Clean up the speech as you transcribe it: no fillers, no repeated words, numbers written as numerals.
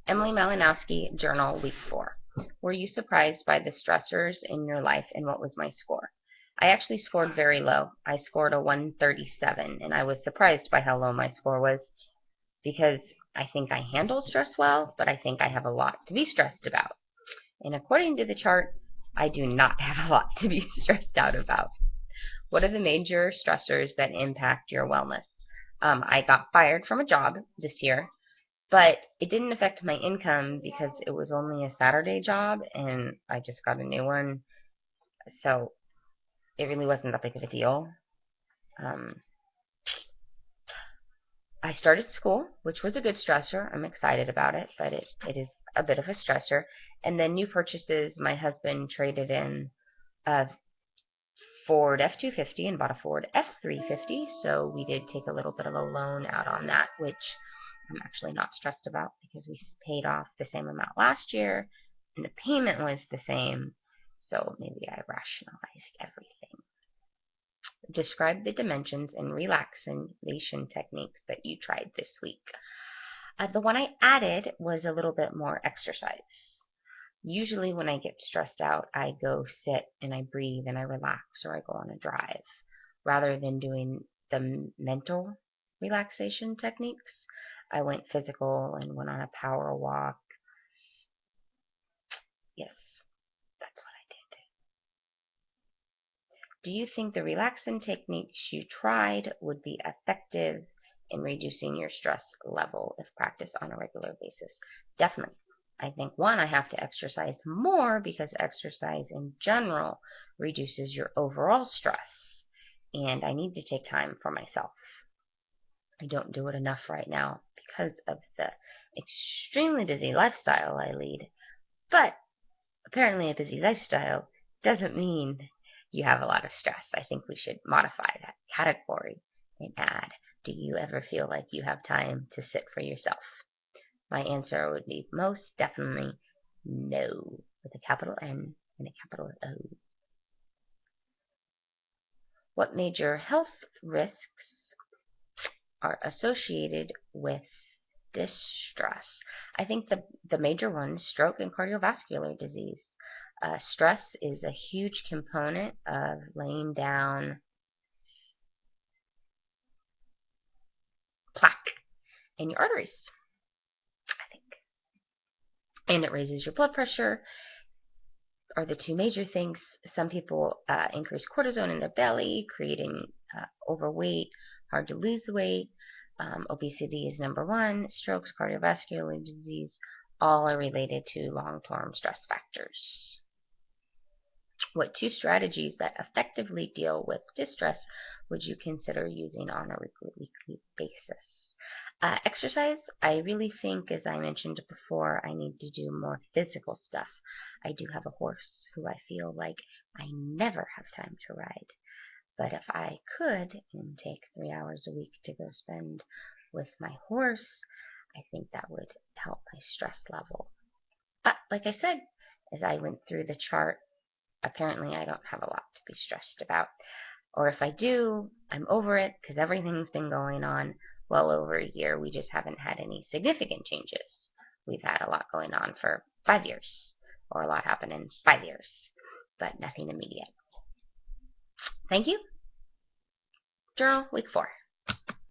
Emily Malinowski, Journal, Week 4. Were you surprised by the stressors in your life, and what was my score? I actually scored very low. I scored a 137, and I was surprised by how low my score was because I think I handle stress well, but I think I have a lot to be stressed about. And according to the chart, I do not have a lot to be stressed out about. What are the major stressors that impact your wellness? I got fired from a job this year, but it didn't affect my income because it was only a Saturday job and I just got a new one. So it really wasn't that big of a deal. Um, I started school, which was a good stressor. I'm excited about it, but it is a bit of a stressor. And then new purchases. My husband traded in a Ford F-250 and bought a Ford F-350. So we did take a little bit of a loan out on that, which I'm actually not stressed about because we paid off the same amount last year and the payment was the same. So maybe I rationalized everything. Describe the dimensions and relaxation techniques that you tried this week. The one I added was a little bit more exercise. Usually when I get stressed out, I go sit and I breathe and I relax or I go on a drive rather than doing the mental relaxation techniques. I went physical and went on a power walk. Yes, that's what I did. Do you think the relaxing techniques you tried would be effective in reducing your stress level if practiced on a regular basis? Definitely. I think one, I have to exercise more because exercise in general reduces your overall stress. And I need to take time for myself. I don't do it enough right now because of the extremely busy lifestyle I lead. But apparently a busy lifestyle doesn't mean you have a lot of stress. I think we should modify that category and add, do you ever feel like you have time to sit for yourself? My answer would be most definitely no, with a capital N and a capital O. What major health risks are associated with distress? I think the major ones, stroke and cardiovascular disease. Stress is a huge component of laying down plaque in your arteries, I think. And it raises your blood pressure, are the two major things. Some people increase cortisone in their belly, creating overweight, hard to lose weight. Obesity is number one. Strokes, cardiovascular disease, all are related to long-term stress factors. What two strategies that effectively deal with distress would you consider using on a weekly basis? Exercise, I really think, as I mentioned before, I need to do more physical stuff. I do have a horse who I feel like I never have time to ride. But if I could and take 3 hours a week to go spend with my horse, I think that would help my stress level. But like I said, as I went through the chart, apparently I don't have a lot to be stressed about. Or if I do, I'm over it because everything's been going on well over a year. We just haven't had any significant changes. We've had a lot going on for 5 years, or a lot happened in 5 years, but nothing immediate. Thank you. Journal, week 4.